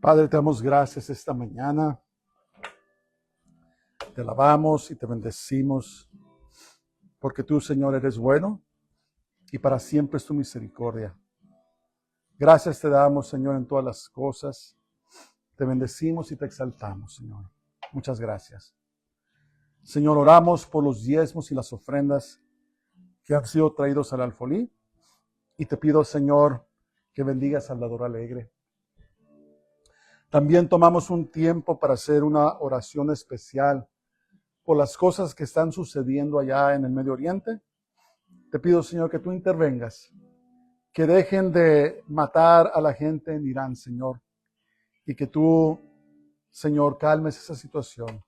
Padre, te damos gracias esta mañana. Te alabamos y te bendecimos, porque tú, Señor, eres bueno y para siempre es tu misericordia. Gracias te damos, Señor, en todas las cosas. Te bendecimos y te exaltamos, Señor. Muchas gracias. Señor, oramos por los diezmos y las ofrendas que han sido traídos al alfolí. Y te pido, Señor, que bendiga a Salvador Alegre. También tomamos un tiempo para hacer una oración especial por las cosas que están sucediendo allá en el Medio Oriente. Te pido, Señor, que tú intervengas, que dejen de matar a la gente en Irán, Señor, y que tú, Señor, calmes esa situación,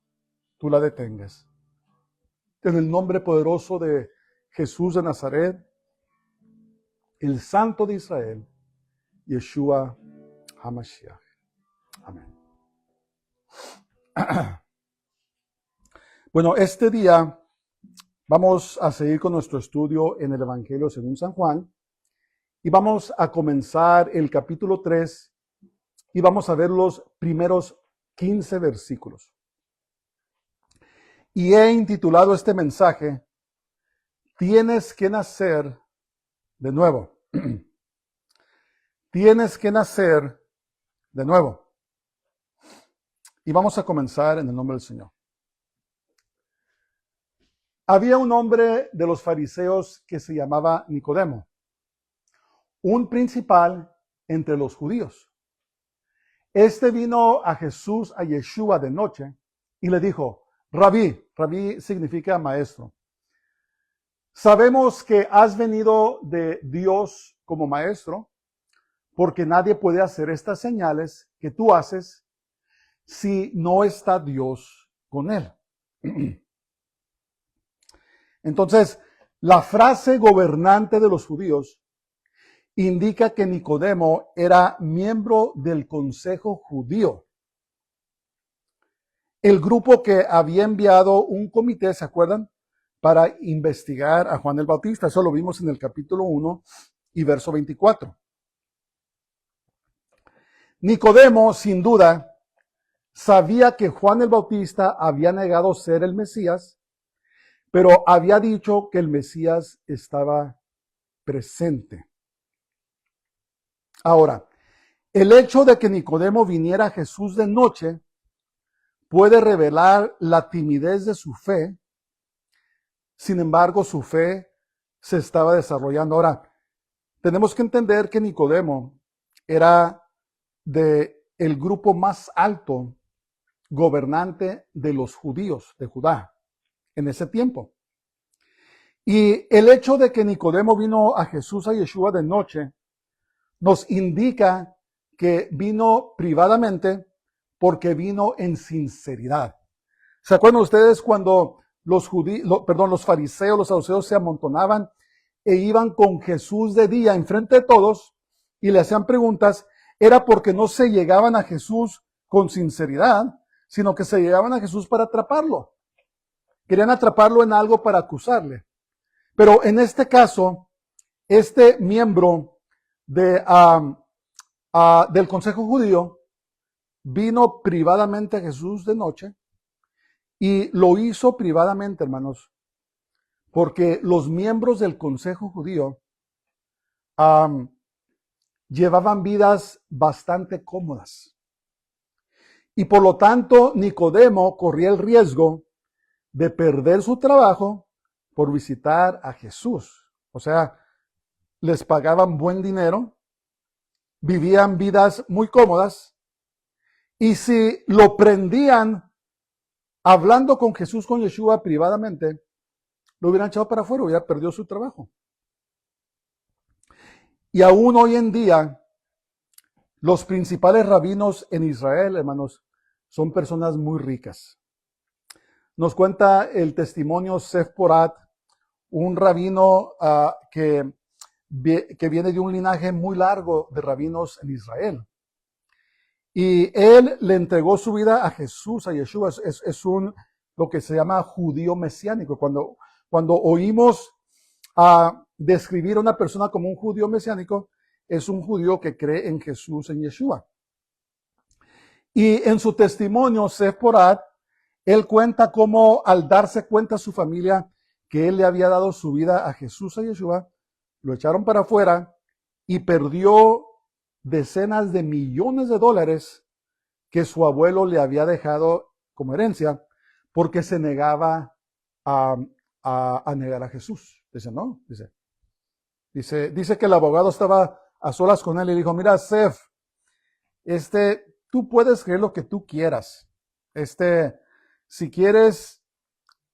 tú la detengas. En el nombre poderoso de Jesús de Nazaret, el Santo de Israel, Yeshua HaMashiach. Amén. Bueno, este día vamos a seguir con nuestro estudio en el Evangelio según San Juan y vamos a comenzar el capítulo 3 y vamos a ver los primeros 15 versículos. Y he intitulado este mensaje, Tienes que nacer de nuevo. Tienes que nacer de nuevo. Y vamos a comenzar en el nombre del Señor. Había un hombre de los fariseos que se llamaba Nicodemo, un principal entre los judíos. Este vino a Jesús, a Yeshua de noche, y le dijo, Rabí significa maestro. Sabemos que has venido de Dios como maestro, porque nadie puede hacer estas señales que tú haces si no está Dios con él. Entonces, la frase gobernante de los judíos indica que Nicodemo era miembro del consejo judío. El grupo que había enviado un comité, ¿se acuerdan? Para investigar a Juan el Bautista. Eso lo vimos en el capítulo 1 y verso 24. Nicodemo, sin duda, sabía que Juan el Bautista había negado ser el Mesías, pero había dicho que el Mesías estaba presente. Ahora, el hecho de que Nicodemo viniera a Jesús de noche puede revelar la timidez de su fe. Sin embargo, su fe se estaba desarrollando. Ahora, tenemos que entender que Nicodemo era de el grupo más alto gobernante de los judíos de Judá en ese tiempo. Y el hecho de que Nicodemo vino a Jesús, a Yeshua de noche, nos indica que vino privadamente porque vino en sinceridad. ¿Se acuerdan ustedes cuando los fariseos, los saduceos se amontonaban e iban con Jesús de día enfrente de todos y le hacían preguntas? Era porque no se llegaban a Jesús con sinceridad, sino que se llegaban a Jesús para atraparlo. Querían atraparlo en algo para acusarle. Pero en este caso, este miembro del Consejo Judío vino privadamente a Jesús de noche y lo hizo privadamente, hermanos, porque los miembros del Consejo Judío llevaban vidas bastante cómodas. Y por lo tanto, Nicodemo corría el riesgo de perder su trabajo por visitar a Jesús. O sea, les pagaban buen dinero, vivían vidas muy cómodas, y si lo prendían hablando con Jesús, con Yeshua privadamente, lo hubieran echado para afuera, hubiera perdido su trabajo. Y aún hoy en día, los principales rabinos en Israel, hermanos, son personas muy ricas. Nos cuenta el testimonio Sef Porat, un rabino que viene de un linaje muy largo de rabinos en Israel. Y él le entregó su vida a Jesús, a Yeshua. Es lo que se llama judío mesiánico. Cuando oímos describir a una persona como un judío mesiánico, es un judío que cree en Jesús, en Yeshua. Y en su testimonio, Sephorad, él cuenta cómo al darse cuenta a su familia que él le había dado su vida a Jesús, a Yeshua, lo echaron para afuera y perdió decenas de millones de dólares que su abuelo le había dejado como herencia porque se negaba a negar a Jesús. Dice, no, dice que el abogado estaba a solas con él y dijo, mira, Sef, tú puedes creer lo que tú quieras. Si quieres,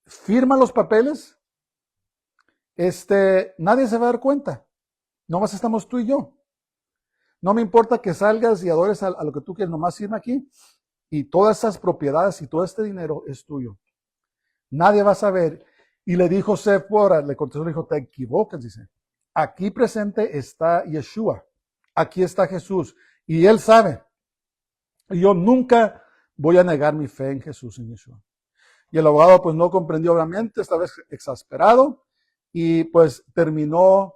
firma los papeles. Nadie se va a dar cuenta. Nomás estamos tú y yo. No me importa que salgas y adores a lo que tú quieres, nomás firma aquí. Y todas esas propiedades y todo este dinero es tuyo. Nadie va a saber. Y le dijo Sephora, le contestó, le dijo, te equivocas, dice. Aquí presente está Yeshua. Aquí está Jesús. Y él sabe. Y yo nunca voy a negar mi fe en Jesús, en Yeshua. Y el abogado pues no comprendió obviamente, estaba exasperado y pues terminó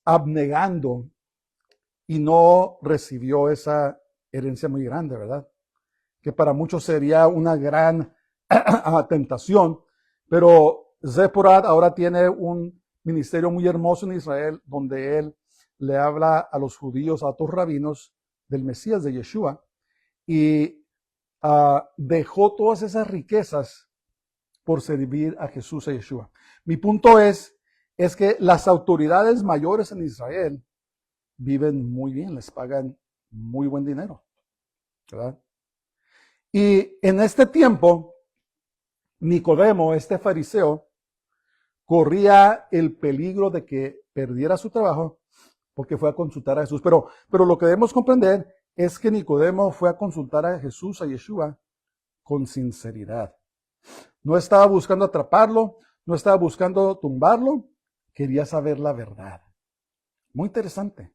abnegando y no recibió esa herencia muy grande, ¿verdad? Que para muchos sería una gran tentación, pero Sephorad ahora tiene un ministerio muy hermoso en Israel donde él le habla a los judíos, a otros rabinos del Mesías de Yeshua y dejó todas esas riquezas por servir a Jesús, a Yeshua. Mi punto es que las autoridades mayores en Israel viven muy bien, les pagan muy buen dinero, ¿verdad? Y en este tiempo, Nicodemo, este fariseo, corría el peligro de que perdiera su trabajo porque fue a consultar a Jesús. Pero lo que debemos comprender es que Nicodemo fue a consultar a Jesús, a Yeshua, con sinceridad. No estaba buscando atraparlo, no estaba buscando tumbarlo, quería saber la verdad. Muy interesante,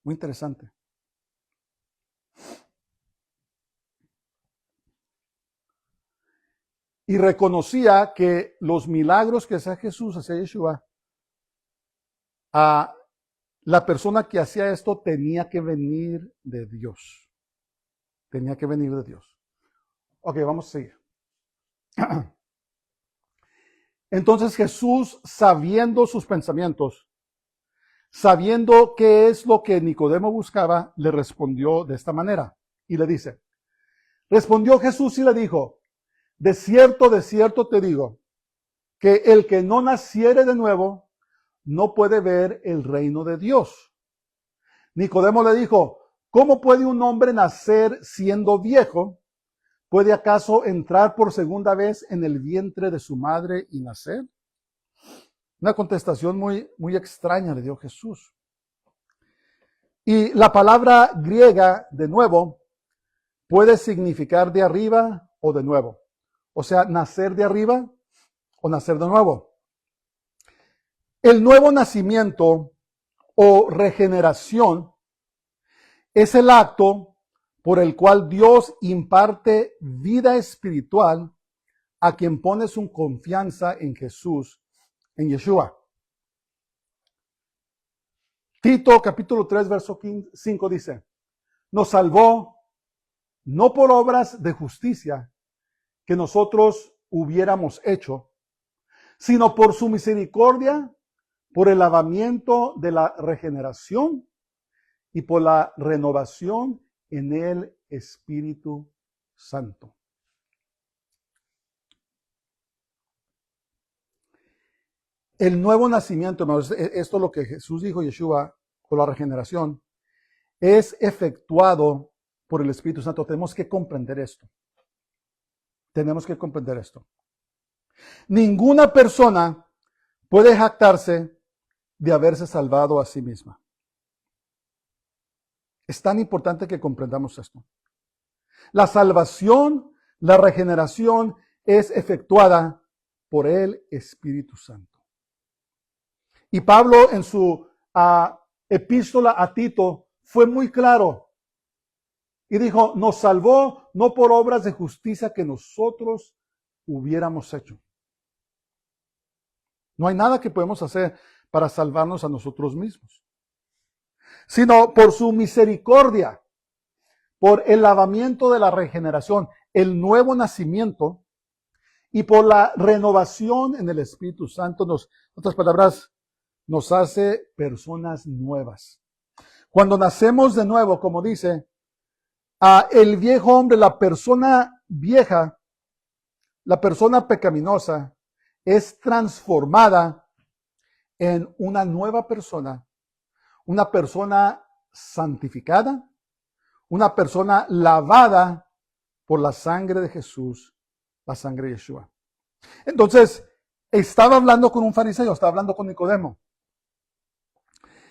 muy interesante. Y reconocía que los milagros que hacía Jesús, hacía Yeshua, la persona que hacía esto tenía que venir de Dios. Tenía que venir de Dios. Ok, vamos a seguir. Entonces Jesús, sabiendo sus pensamientos, sabiendo qué es lo que Nicodemo buscaba, le respondió de esta manera. Y le dice, respondió Jesús y le dijo, de cierto te digo, que el que no naciere de nuevo, no puede ver el reino de Dios. Nicodemo le dijo, ¿cómo puede un hombre nacer siendo viejo? ¿Puede acaso entrar por segunda vez en el vientre de su madre y nacer? Una contestación muy, muy extraña le dio Jesús. Y la palabra griega, de nuevo, puede significar de arriba o de nuevo. O sea, nacer de arriba o nacer de nuevo. El nuevo nacimiento o regeneración es el acto por el cual Dios imparte vida espiritual a quien pone su confianza en Jesús, en Yeshua. Tito capítulo 3, verso 5 dice, nos salvó no por obras de justicia que nosotros hubiéramos hecho, sino por su misericordia, por el lavamiento de la regeneración y por la renovación en el Espíritu Santo. El nuevo nacimiento, hermanos, esto es lo que Jesús dijo, Yeshua, por la regeneración, es efectuado por el Espíritu Santo. Tenemos que comprender esto. Tenemos que comprender esto. Ninguna persona puede jactarse de haberse salvado a sí misma. Es tan importante que comprendamos esto. La salvación, la regeneración es efectuada por el Espíritu Santo. Y Pablo en su epístola a Tito fue muy claro y dijo, nos salvó no por obras de justicia que nosotros hubiéramos hecho. No hay nada que podemos hacer para salvarnos a nosotros mismos, sino por su misericordia, por el lavamiento de la regeneración, el nuevo nacimiento, y por la renovación en el Espíritu Santo, en otras palabras, nos hace personas nuevas. Cuando nacemos de nuevo, como dice, el viejo hombre, la persona vieja, la persona pecaminosa, es transformada en una nueva persona, una persona santificada, una persona lavada por la sangre de Jesús, la sangre de Yeshua. Entonces, estaba hablando con un fariseo, estaba hablando con Nicodemo.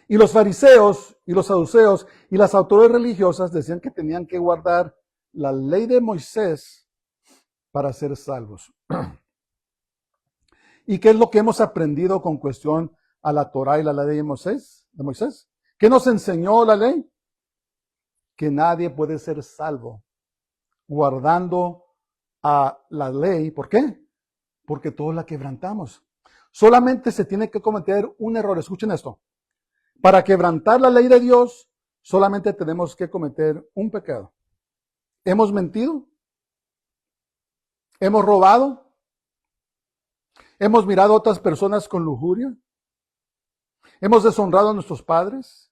Y los fariseos y los saduceos y las autoridades religiosas decían que tenían que guardar la ley de Moisés para ser salvos. ¿Y qué es lo que hemos aprendido con cuestión a la Torah y la ley de Moisés? ¿Qué nos enseñó la ley? Que nadie puede ser salvo guardando a la ley. ¿Por qué? Porque todos la quebrantamos. Solamente se tiene que cometer un error. Escuchen esto. Para quebrantar la ley de Dios, solamente tenemos que cometer un pecado. ¿Hemos mentido? ¿Hemos robado? ¿Hemos mirado a otras personas con lujuria? ¿Hemos deshonrado a nuestros padres?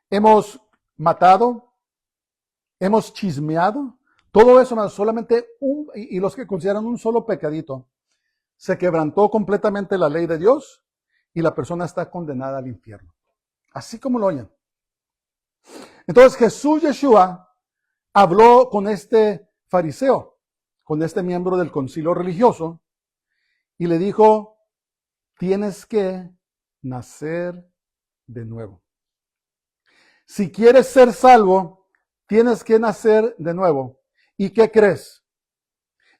¿Hemos matado? ¿Hemos chismeado? Todo eso, más solamente y los que consideran un solo pecadito, se quebrantó completamente la ley de Dios y la persona está condenada al infierno. Así como lo oyen. Entonces Jesús Yeshua habló con este fariseo, con este miembro del concilio religioso, y le dijo, tienes que nacer de nuevo. Si quieres ser salvo, tienes que nacer de nuevo. ¿Y qué crees?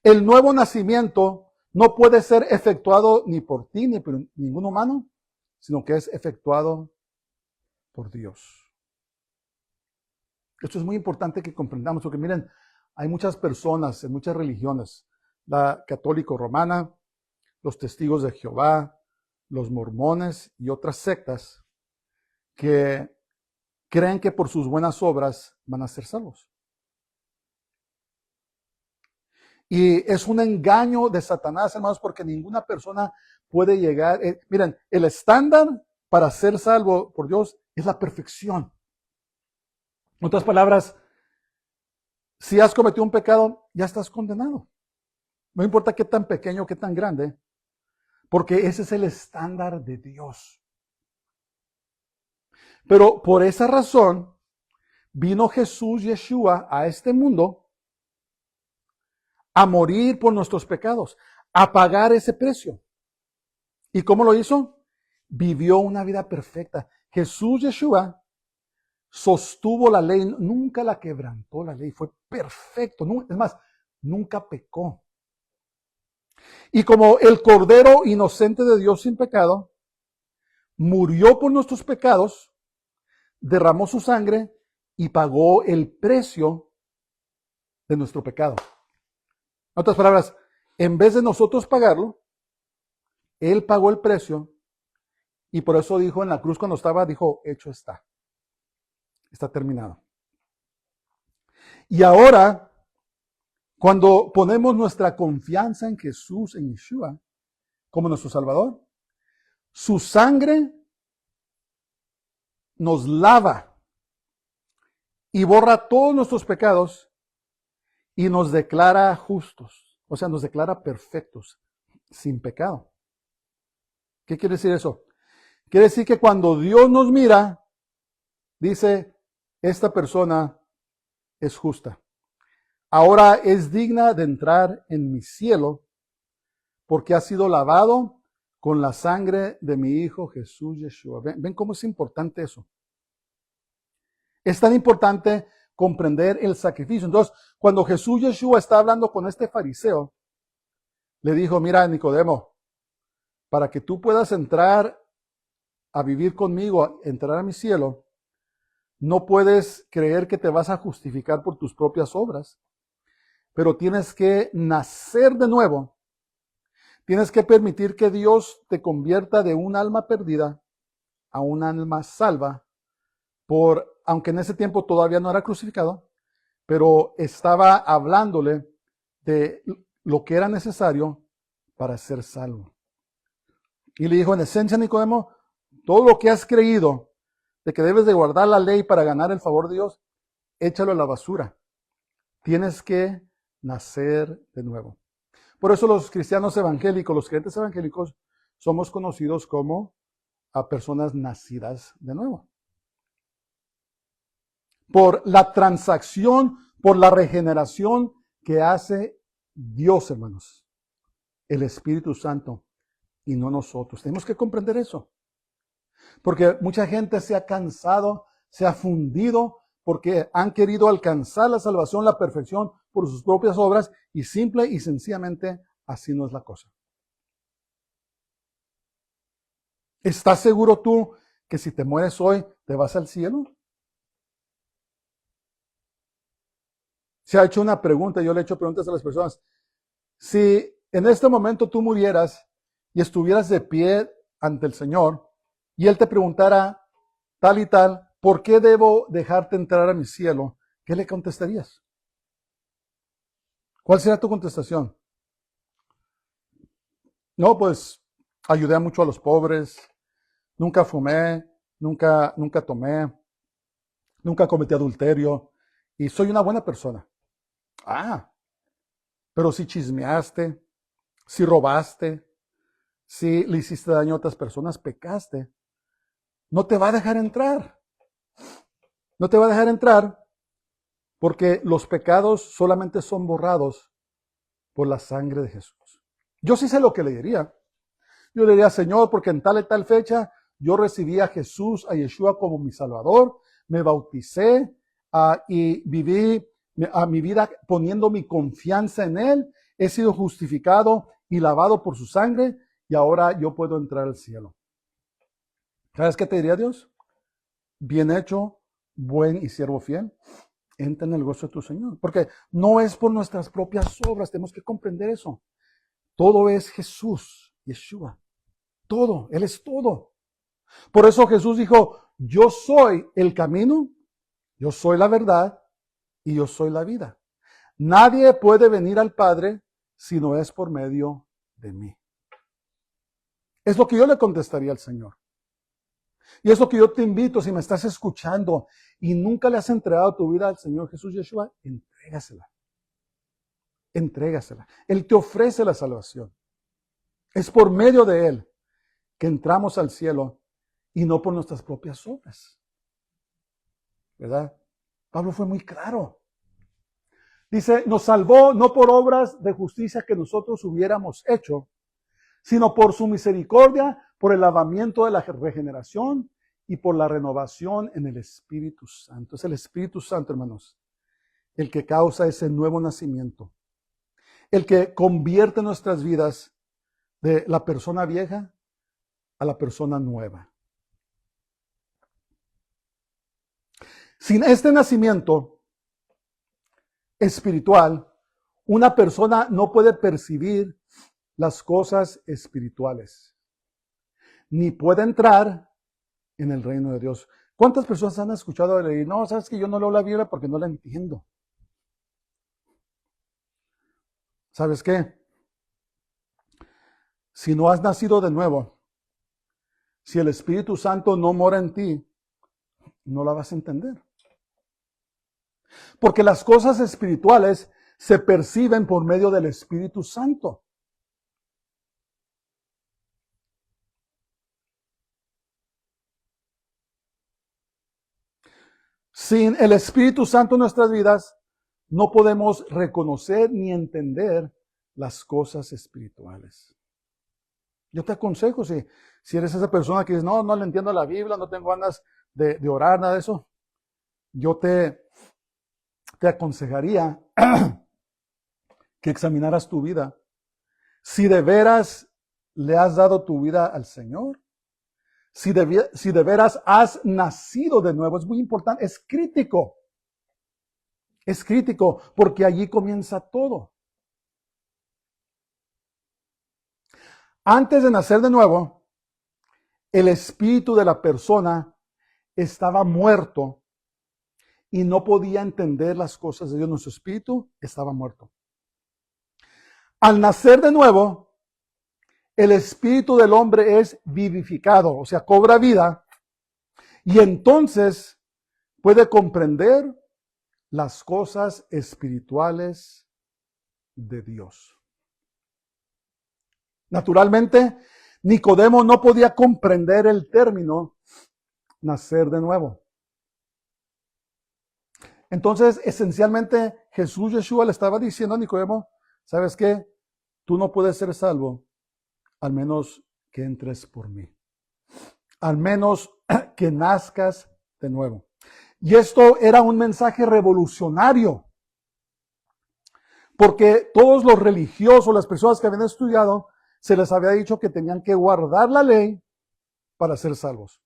El nuevo nacimiento no puede ser efectuado ni por ti ni por ningún humano, sino que es efectuado por Dios. Esto es muy importante que comprendamos, porque miren, hay muchas personas en muchas religiones, la católico-romana, los testigos de Jehová, los mormones y otras sectas, que creen que por sus buenas obras van a ser salvos. Y es un engaño de Satanás, hermanos, porque ninguna persona puede llegar. Miren, el estándar para ser salvo por Dios es la perfección. En otras palabras, si has cometido un pecado, ya estás condenado. No importa qué tan pequeño, qué tan grande, porque ese es el estándar de Dios. Pero por esa razón, vino Jesús Yeshua a este mundo a morir por nuestros pecados, a pagar ese precio. ¿Y cómo lo hizo? Vivió una vida perfecta. Jesús Yeshua sostuvo la ley, nunca la quebrantó la ley, fue perfecto. Es más, nunca pecó. Y como el Cordero inocente de Dios sin pecado, murió por nuestros pecados, derramó su sangre y pagó el precio de nuestro pecado. En otras palabras, en vez de nosotros pagarlo, Él pagó el precio y por eso dijo en la cruz cuando estaba, dijo, hecho está. Está terminado. Y ahora, cuando ponemos nuestra confianza en Jesús, en Yeshua, como nuestro Salvador, su sangre nos lava y borra todos nuestros pecados y nos declara justos, o sea, nos declara perfectos, sin pecado. ¿Qué quiere decir eso? Quiere decir que cuando Dios nos mira, dice, esta persona es justa. Ahora es digna de entrar en mi cielo porque ha sido lavado con la sangre de mi Hijo Jesús Yeshua. ¿Ven cómo es importante eso? Es tan importante comprender el sacrificio. Entonces, cuando Jesús Yeshua está hablando con este fariseo, le dijo, mira, Nicodemo, para que tú puedas entrar a vivir conmigo, entrar a mi cielo, no puedes creer que te vas a justificar por tus propias obras, pero tienes que nacer de nuevo. Tienes que permitir que Dios te convierta de un alma perdida a un alma salva por aunque en ese tiempo todavía no era crucificado, pero estaba hablándole de lo que era necesario para ser salvo. Y le dijo, en esencia, Nicodemo, todo lo que has creído de que debes de guardar la ley para ganar el favor de Dios, échalo a la basura. Tienes que nacer de nuevo. Por eso los cristianos evangélicos, los creyentes evangélicos, somos conocidos como a personas nacidas de nuevo. Por la transacción, por la regeneración que hace Dios, hermanos, el Espíritu Santo, y no nosotros. Tenemos que comprender eso. Porque mucha gente se ha cansado, se ha fundido, porque han querido alcanzar la salvación, la perfección por sus propias obras, y simple y sencillamente así no es la cosa. ¿Estás seguro tú que si te mueres hoy te vas al cielo? Se ha hecho una pregunta, yo le he hecho preguntas a las personas. Si en este momento tú murieras y estuvieras de pie ante el Señor y Él te preguntara tal y tal, ¿por qué debo dejarte entrar a mi cielo? ¿Qué le contestarías? ¿Cuál será tu contestación? No, pues ayudé mucho a los pobres, nunca fumé, nunca tomé, nunca cometí adulterio y soy una buena persona. Ah, pero si chismeaste, si robaste, si le hiciste daño a otras personas, pecaste, no te va a dejar entrar. No te va a dejar entrar porque los pecados solamente son borrados por la sangre de Jesús. Yo sí sé lo que le diría. Yo le diría, Señor, porque en tal y tal fecha yo recibí a Jesús, a Yeshua como mi Salvador, me bauticé y viví a mi vida poniendo mi confianza en Él, he sido justificado y lavado por su sangre y ahora yo puedo entrar al cielo. ¿Sabes qué te diría Dios? Bien hecho, buen y siervo fiel. Entra en el gozo de tu Señor. Porque no es por nuestras propias obras, tenemos que comprender eso. Todo es Jesús, Yeshua. Todo, Él es todo. Por eso Jesús dijo, yo soy el camino, yo soy la verdad y yo soy la vida. Nadie puede venir al Padre si no es por medio de mí. Es lo que yo le contestaría al Señor. Y es lo que yo te invito, si me estás escuchando y nunca le has entregado tu vida al Señor Jesús Yeshua, entrégasela. Entrégasela. Él te ofrece la salvación. Es por medio de Él que entramos al cielo y no por nuestras propias obras. ¿Verdad? Pablo fue muy claro. Dice, nos salvó no por obras de justicia que nosotros hubiéramos hecho, sino por su misericordia, por el lavamiento de la regeneración y por la renovación en el Espíritu Santo. Es el Espíritu Santo, hermanos, el que causa ese nuevo nacimiento, el que convierte nuestras vidas de la persona vieja a la persona nueva. Sin este nacimiento espiritual, una persona no puede percibir las cosas espirituales, ni puede entrar en el reino de Dios. ¿Cuántas personas han escuchado decir, no, sabes que yo no leo la Biblia porque no la entiendo? ¿Sabes qué? Si no has nacido de nuevo, si el Espíritu Santo no mora en ti, no la vas a entender. Porque las cosas espirituales se perciben por medio del Espíritu Santo. Sin el Espíritu Santo en nuestras vidas, no podemos reconocer ni entender las cosas espirituales. Yo te aconsejo, si eres esa persona que dice, no le entiendo la Biblia, no tengo ganas de orar, nada de eso, yo te aconsejaría que examinaras tu vida. Si de veras le has dado tu vida al Señor, si de veras has nacido de nuevo, es muy importante, es crítico porque allí comienza todo. Antes de nacer de nuevo, el espíritu de la persona estaba muerto y no podía entender las cosas de Dios. Nuestro espíritu estaba muerto. Al nacer de nuevo, el espíritu del hombre es vivificado, o sea, cobra vida, y entonces puede comprender las cosas espirituales de Dios. Naturalmente, Nicodemo no podía comprender el término nacer de nuevo. Entonces, esencialmente, Yeshua le estaba diciendo a Nicodemo, ¿sabes qué? Tú no puedes ser salvo al menos que entres por mí. Al menos que nazcas de nuevo. Y esto era un mensaje revolucionario. Porque todos los religiosos, las personas que habían estudiado, se les había dicho que tenían que guardar la ley para ser salvos.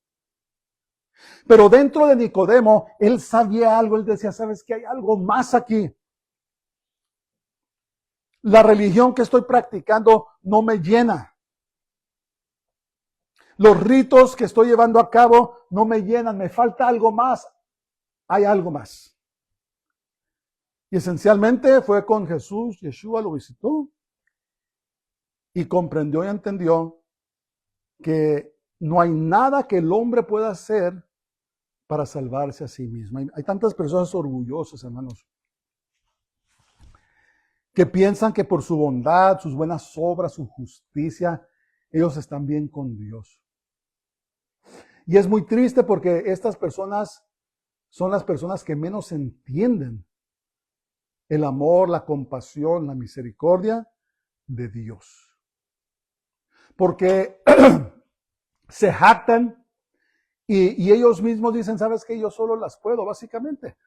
Pero dentro de Nicodemo, él sabía algo, él decía, ¿sabes qué? Hay algo más aquí. La religión que estoy practicando no me llena. Los ritos que estoy llevando a cabo no me llenan, me falta algo más. Hay algo más. Y esencialmente fue con Jesús, Yeshua lo visitó y comprendió y entendió que no hay nada que el hombre pueda hacer para salvarse a sí mismo. Hay tantas personas orgullosas, hermanos, que piensan que por su bondad, sus buenas obras, su justicia, ellos están bien con Dios. Y es muy triste porque estas personas son las personas que menos entienden el amor, la compasión, la misericordia de Dios. Porque se jactan y ellos mismos dicen, ¿sabes qué? Yo solo las puedo, básicamente.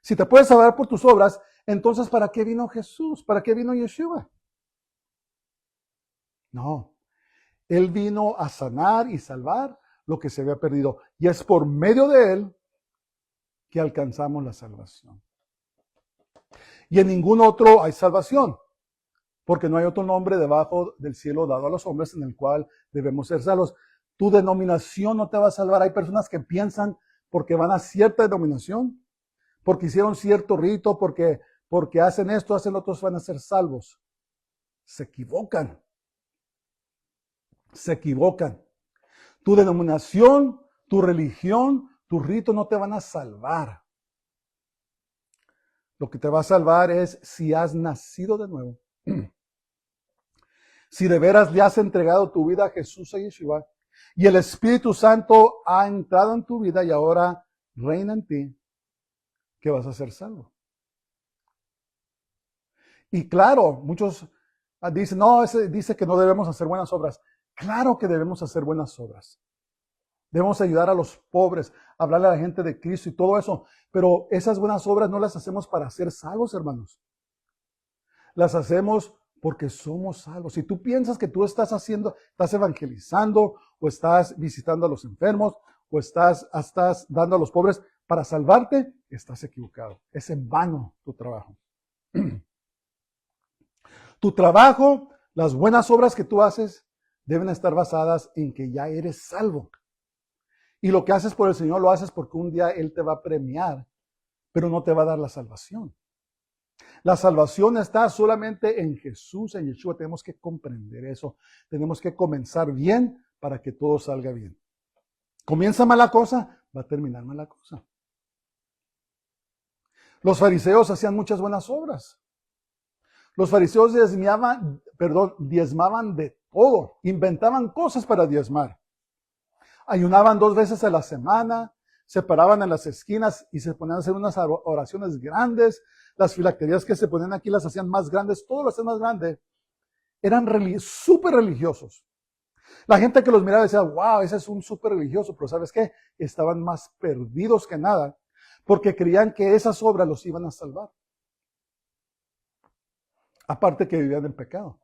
Si te puedes salvar por tus obras, entonces ¿para qué vino Jesús? ¿Para qué vino Yeshua? No. Él vino a sanar y salvar lo que se había perdido. Y es por medio de Él que alcanzamos la salvación. Y en ningún otro hay salvación, porque no hay otro nombre debajo del cielo dado a los hombres en el cual debemos ser salvos. Tu denominación no te va a salvar. Hay personas que piensan porque van a cierta denominación, porque hicieron cierto rito, porque hacen esto, hacen otros, van a ser salvos. Se equivocan. Se equivocan. Tu denominación, tu religión, tu rito no te van a salvar. Lo que te va a salvar es si has nacido de nuevo. Si de veras le has entregado tu vida a Jesús y Yeshua, y el Espíritu Santo ha entrado en tu vida y ahora reina en ti, que vas a ser salvo. Y claro, muchos dicen, no, ese dice que no debemos hacer buenas obras. Claro que debemos hacer buenas obras. Debemos ayudar a los pobres, hablarle a la gente de Cristo y todo eso. Pero esas buenas obras no las hacemos para ser salvos, hermanos. Las hacemos porque somos salvos. Si tú piensas que tú estás evangelizando, o estás visitando a los enfermos, o estás dando a los pobres para salvarte, estás equivocado. Es en vano tu trabajo. Tu trabajo, las buenas obras que tú haces, deben estar basadas en que ya eres salvo. Y lo que haces por el Señor lo haces porque un día Él te va a premiar, pero no te va a dar la salvación. La salvación está solamente en Jesús, en Yeshua. Tenemos que comprender eso. Tenemos que comenzar bien para que todo salga bien. Comienza mala cosa, va a terminar mala cosa. Los fariseos hacían muchas buenas obras. Los fariseos diezmaban de todo. Inventaban cosas para diezmar. Ayunaban 2 veces a la semana, se paraban en las esquinas y se ponían a hacer unas oraciones grandes. Las filacterías que se ponían aquí las hacían más grandes, todo lo hacían más grande. Eran súper religiosos. La gente que los miraba decía, wow, ese es un súper religioso, pero ¿sabes qué? Estaban más perdidos que nada, porque creían que esas obras los iban a salvar. Aparte que vivían en pecado.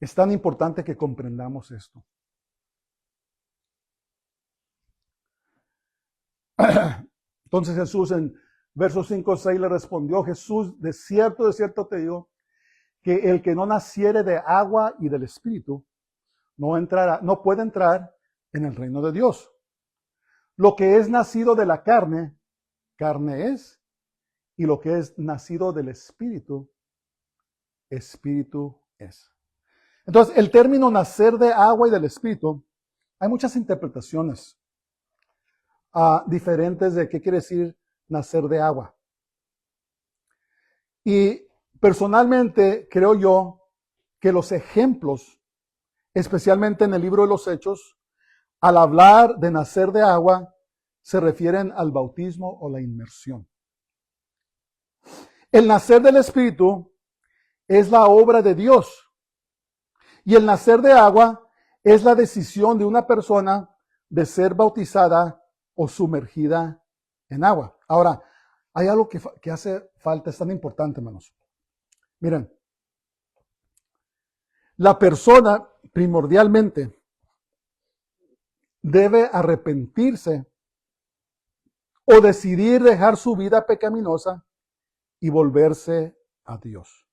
Es tan importante que comprendamos esto. Entonces Jesús en versos 5 o 6 le respondió, Jesús, de cierto te digo, que el que no naciere de agua y del Espíritu no puede entrar en el reino de Dios. lo que es nacido de la carne, carne es, y lo que es nacido del espíritu, espíritu es. Entonces, el término nacer de agua y del espíritu, hay muchas interpretaciones diferentes de qué quiere decir nacer de agua. Y personalmente creo yo que los ejemplos, especialmente en el libro de los Hechos, al hablar de nacer de agua, se refieren al bautismo o la inmersión. El nacer del Espíritu es la obra de Dios. Y el nacer de agua es la decisión de una persona de ser bautizada o sumergida en agua. Ahora, hay algo que hace falta, es tan importante, hermanos. Miren, la persona primordialmente debe arrepentirse o decidir dejar su vida pecaminosa y volverse a Dios.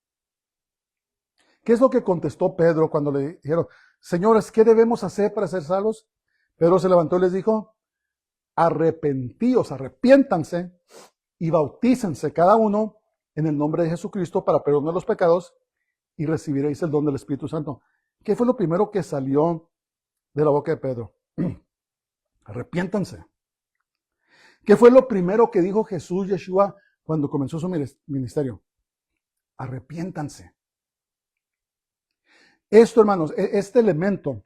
¿Qué es lo que contestó Pedro cuando le dijeron, señores, ¿qué debemos hacer para ser salvos? Pedro se levantó y les dijo, arrepentíos, arrepiéntanse y bautícense cada uno en el nombre de Jesucristo para perdón de los pecados y recibiréis el don del Espíritu Santo. ¿Qué fue lo primero que salió de la boca de Pedro? Arrepiéntanse. ¿Qué fue lo primero que dijo Jesús, Yeshua, cuando comenzó su ministerio? Arrepiéntanse. Esto, hermanos, este elemento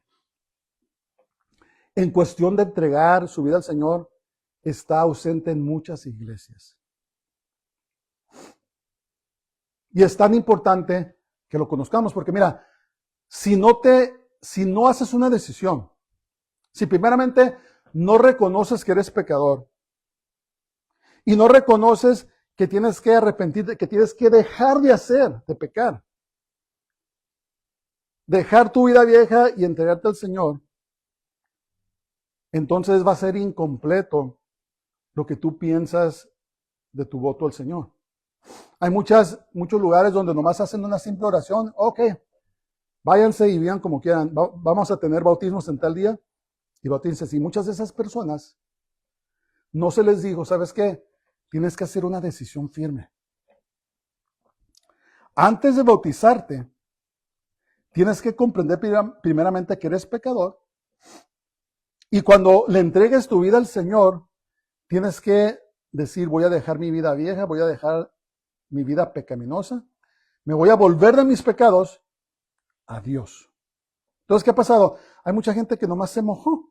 en cuestión de entregar su vida al Señor está ausente en muchas iglesias. Y es tan importante que lo conozcamos, porque mira, si no haces una decisión, si primeramente no reconoces que eres pecador y no reconoces que tienes que arrepentirte, que tienes que dejar de pecar, dejar tu vida vieja y entregarte al Señor, entonces va a ser incompleto lo que tú piensas de tu voto al Señor. Hay muchos lugares donde nomás hacen una simple oración. Ok, váyanse y vivan como quieran. Vamos a tener bautismos en tal día y bautícense. Y muchas de esas personas no se les dijo, ¿sabes qué? Tienes que hacer una decisión firme. Antes de bautizarte, tienes que comprender primeramente que eres pecador. Y cuando le entregues tu vida al Señor, tienes que decir, voy a dejar mi vida vieja, voy a dejar mi vida pecaminosa, me voy a volver de mis pecados a Dios. Entonces, ¿qué ha pasado? Hay mucha gente que nomás se mojó.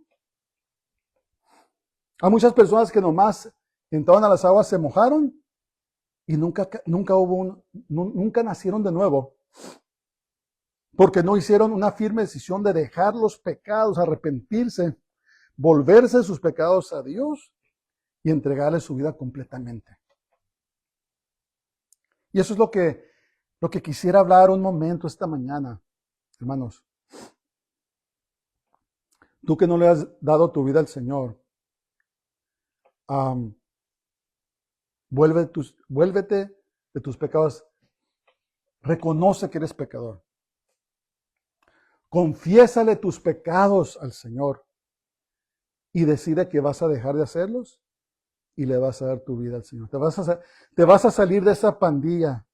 Hay muchas personas que nomás entraron a las aguas, se mojaron y nunca nacieron de nuevo. Porque no hicieron una firme decisión de dejar los pecados, arrepentirse, volverse de sus pecados a Dios y entregarle su vida completamente. Y eso es lo que quisiera hablar un momento esta mañana, hermanos. Tú que no le has dado tu vida al Señor, vuélvete de tus pecados. Reconoce que eres pecador. Confiésale tus pecados al Señor y decide que vas a dejar de hacerlos y le vas a dar tu vida al Señor. Te vas a salir de esa pandilla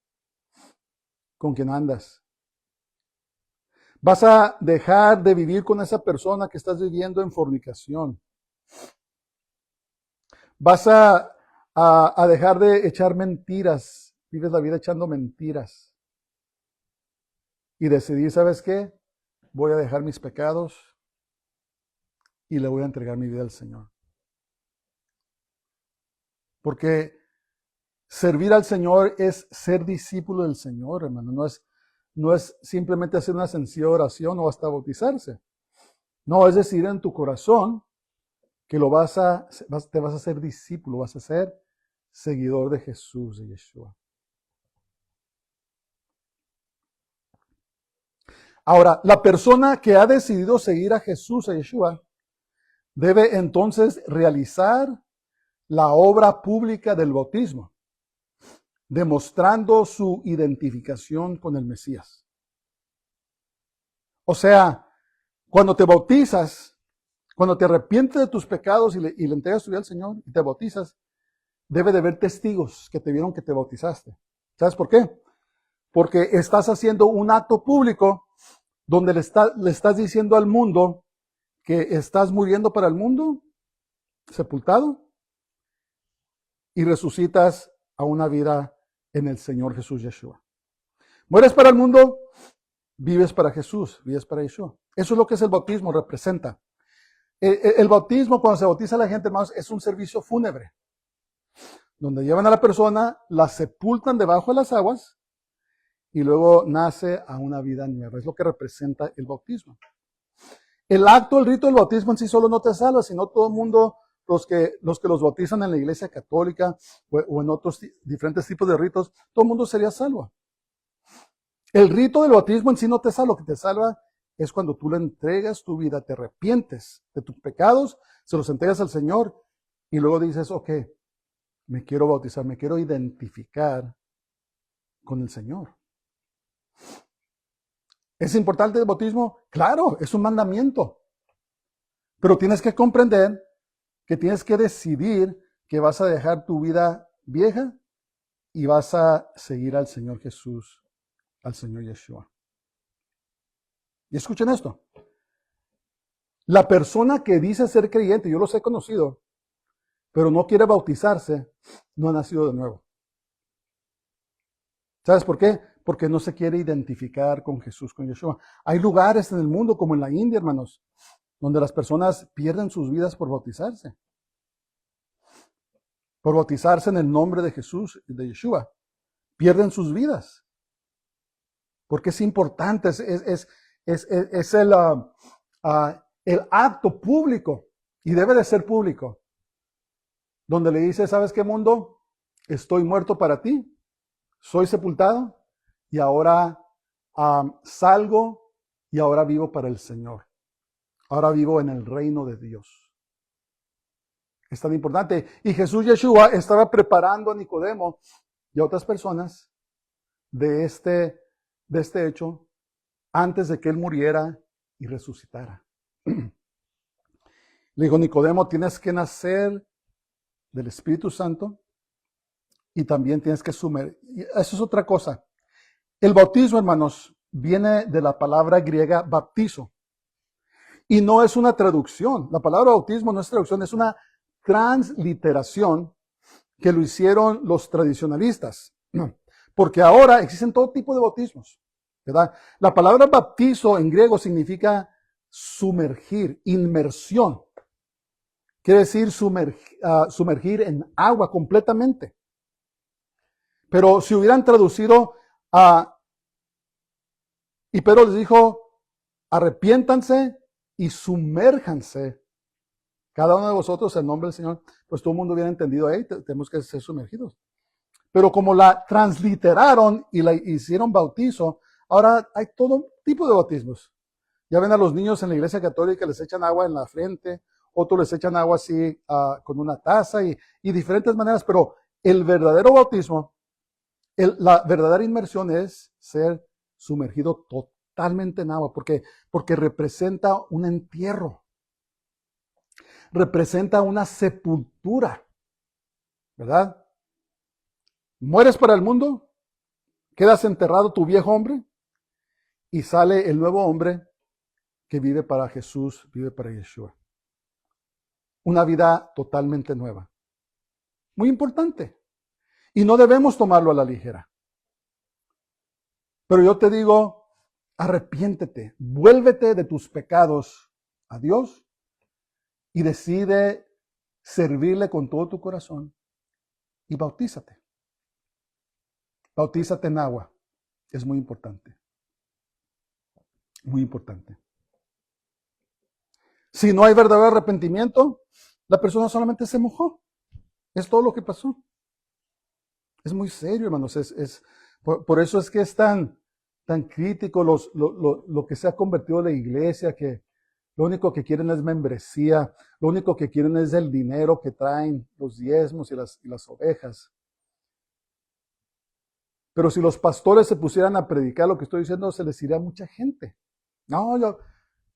con quien andas. Vas a dejar de vivir con esa persona que estás viviendo en fornicación. Vas a dejar de echar mentiras. Vives la vida echando mentiras. Y decidir, ¿sabes qué? Voy a dejar mis pecados y le voy a entregar mi vida al Señor. Porque servir al Señor es ser discípulo del Señor, hermano. No es simplemente hacer una sencilla oración o hasta bautizarse. No, es decir, en tu corazón que te vas a hacer discípulo, vas a ser seguidor de Jesús, de Yeshua. Ahora, la persona que ha decidido seguir a Jesús, a Yeshua, debe entonces realizar la obra pública del bautismo, demostrando su identificación con el Mesías. O sea, cuando te bautizas, Cuando te arrepientes de tus pecados y le entregas tu vida al Señor y te bautizas, debe de haber testigos que te vieron que te bautizaste. ¿Sabes por qué? Porque estás haciendo un acto público donde le estás diciendo al mundo que estás muriendo para el mundo, sepultado, y resucitas a una vida en el Señor Jesús Yeshua. Mueres para el mundo, vives para Jesús, vives para Yeshua. Eso es lo que es el bautismo, representa. El bautismo, cuando se bautiza a la gente, hermanos, es un servicio fúnebre, donde llevan a la persona, la sepultan debajo de las aguas y luego nace a una vida nueva. Es lo que representa el bautismo. El rito del bautismo en sí solo no te salva, sino todo el mundo, los que los bautizan en la iglesia católica o en otros diferentes tipos de ritos, todo el mundo sería salvo. El rito del bautismo en sí no te salva, lo que te salva es cuando tú le entregas tu vida, te arrepientes de tus pecados, se los entregas al Señor y luego dices, ok, me quiero bautizar, me quiero identificar con el Señor. ¿Es importante el bautismo? Claro, es un mandamiento. Pero tienes que comprender que tienes que decidir que vas a dejar tu vida vieja y vas a seguir al Señor Jesús, al Señor Yeshua. Y escuchen esto. La persona que dice ser creyente, yo los he conocido, pero no quiere bautizarse, no ha nacido de nuevo. ¿Sabes por qué? Porque no se quiere identificar con Jesús, con Yeshua. Hay lugares en el mundo, como en la India, hermanos, donde las personas pierden sus vidas por bautizarse. Por bautizarse en el nombre de Jesús y de Yeshua. Pierden sus vidas. Porque es importante, es el acto público, y debe de ser público, donde le dice, ¿sabes qué, mundo? Estoy muerto para ti, soy sepultado, y ahora salgo, y ahora vivo para el Señor. Ahora vivo en el reino de Dios. Es tan importante. Y Jesús Yeshua estaba preparando a Nicodemo y a otras personas de este hecho antes de que él muriera y resucitara. Le dijo, Nicodemo, tienes que nacer del Espíritu Santo y también tienes que sumergir. Eso es otra cosa. El bautismo, hermanos, viene de la palabra griega baptizo. Y no es una traducción. La palabra bautismo no es traducción, es una transliteración que lo hicieron los tradicionalistas. Porque ahora existen todo tipo de bautismos, ¿verdad? La palabra bautizo en griego significa sumergir, inmersión. Quiere decir sumergir en agua completamente. Pero si hubieran traducido y Pedro les dijo, arrepiéntanse y sumérjanse cada uno de vosotros en nombre del Señor, pues todo el mundo hubiera entendido, tenemos que ser sumergidos. Pero como la transliteraron y la hicieron bautizo, ahora hay todo tipo de bautismos. Ya ven a los niños en la iglesia católica, les echan agua en la frente, otros les echan agua así con una taza y diferentes maneras, pero el verdadero bautismo, la verdadera inmersión es ser sumergido totalmente en agua, porque representa un entierro, representa una sepultura, ¿verdad? Mueres para el mundo, quedas enterrado tu viejo hombre y sale el nuevo hombre que vive para Jesús, vive para Yeshua. Una vida totalmente nueva. Muy importante. Y no debemos tomarlo a la ligera. Pero yo te digo, arrepiéntete, vuélvete de tus pecados a Dios y decide servirle con todo tu corazón y bautízate. Bautízate en agua. Es muy importante. Muy importante. Si no hay verdadero arrepentimiento, la persona solamente se mojó. Es todo lo que pasó. Es muy serio, hermanos. Por eso es que es tan crítico lo que se ha convertido en la iglesia, que lo único que quieren es membresía, lo único que quieren es el dinero que traen los diezmos y las ovejas. Pero si los pastores se pusieran a predicar lo que estoy diciendo, se les iría a mucha gente. No,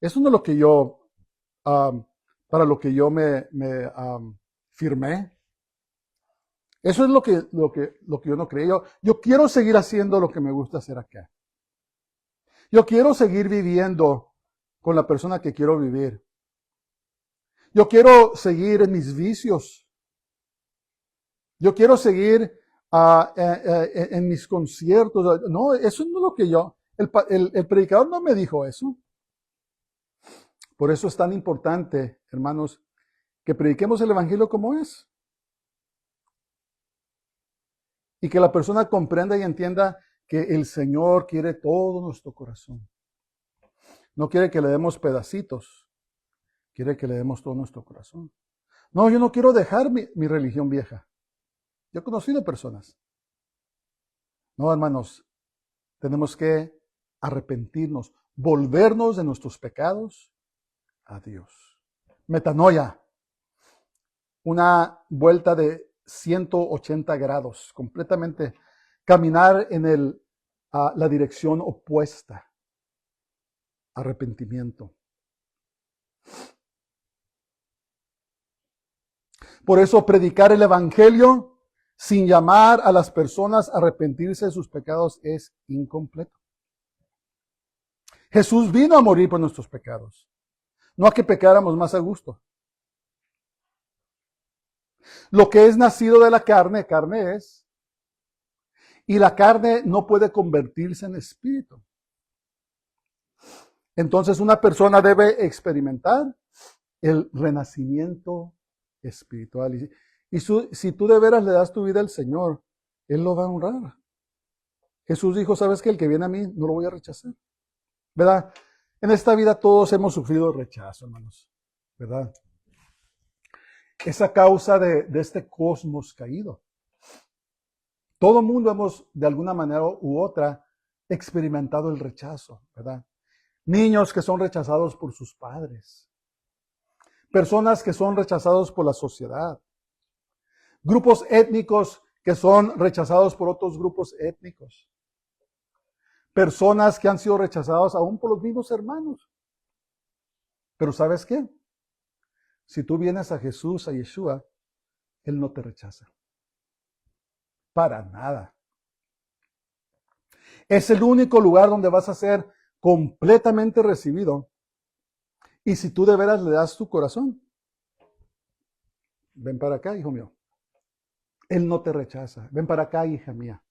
eso no es lo que yo para lo que yo me firmé. Eso es lo que yo no creo. Yo quiero seguir haciendo lo que me gusta hacer acá. Yo quiero seguir viviendo con la persona que quiero vivir. Yo quiero seguir en mis vicios. Yo quiero seguir en mis conciertos. No, eso no es lo que yo... El predicador no me dijo eso. Por eso es tan importante, hermanos, que prediquemos el evangelio como es. Y que la persona comprenda y entienda que el Señor quiere todo nuestro corazón. No quiere que le demos pedacitos. Quiere que le demos todo nuestro corazón. No, yo no quiero dejar mi religión vieja. Yo he conocido personas. No, hermanos, tenemos que arrepentirnos, volvernos de nuestros pecados a Dios. Metanoia, una vuelta de 180 grados, completamente caminar en la dirección opuesta. Arrepentimiento. Por eso predicar el evangelio sin llamar a las personas a arrepentirse de sus pecados es incompleto. Jesús vino a morir por nuestros pecados, no a que pecáramos más a gusto. Lo que es nacido de la carne, carne es, y la carne no puede convertirse en espíritu. Entonces una persona debe experimentar el renacimiento espiritual. Y si tú de veras le das tu vida al Señor, Él lo va a honrar. Jesús dijo, ¿sabes qué? El que viene a mí no lo voy a rechazar. ¿Verdad? En esta vida todos hemos sufrido rechazo, hermanos. ¿Verdad? Es a causa de este cosmos caído. Todo el mundo hemos, de alguna manera u otra, experimentado el rechazo, ¿verdad? Niños que son rechazados por sus padres. Personas que son rechazados por la sociedad. Grupos étnicos que son rechazados por otros grupos étnicos. Personas que han sido rechazadas aún por los mismos hermanos. Pero ¿sabes qué? Si tú vienes a Jesús, a Yeshua, Él no te rechaza. Para nada. Es el único lugar donde vas a ser completamente recibido. Y si tú de veras le das tu corazón, ven para acá, hijo mío. Él no te rechaza. Ven para acá, hija mía.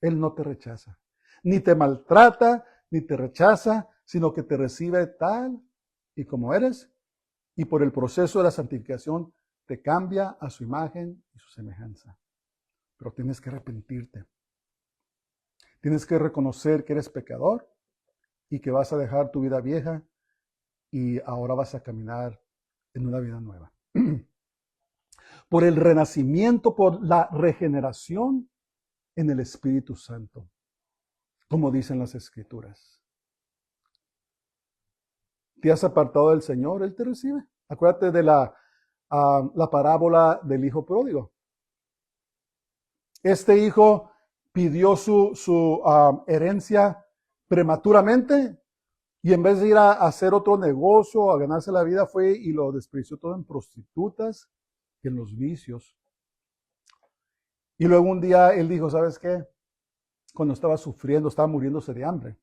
Él no te rechaza. Ni te maltrata, ni te rechaza, sino que te recibe tal y como eres. Y por el proceso de la santificación te cambia a su imagen y su semejanza. Pero tienes que arrepentirte. Tienes que reconocer que eres pecador y que vas a dejar tu vida vieja y ahora vas a caminar en una vida nueva. Por el renacimiento, por la regeneración en el Espíritu Santo, como dicen las Escrituras. ¿Te has apartado del Señor? Él te recibe. Acuérdate de la parábola del hijo pródigo. Este hijo pidió su herencia prematuramente y en vez de ir a hacer otro negocio, a ganarse la vida, fue y lo desperdició todo en prostitutas y en los vicios. Y luego un día él dijo, ¿sabes qué? Cuando estaba sufriendo, estaba muriéndose de hambre.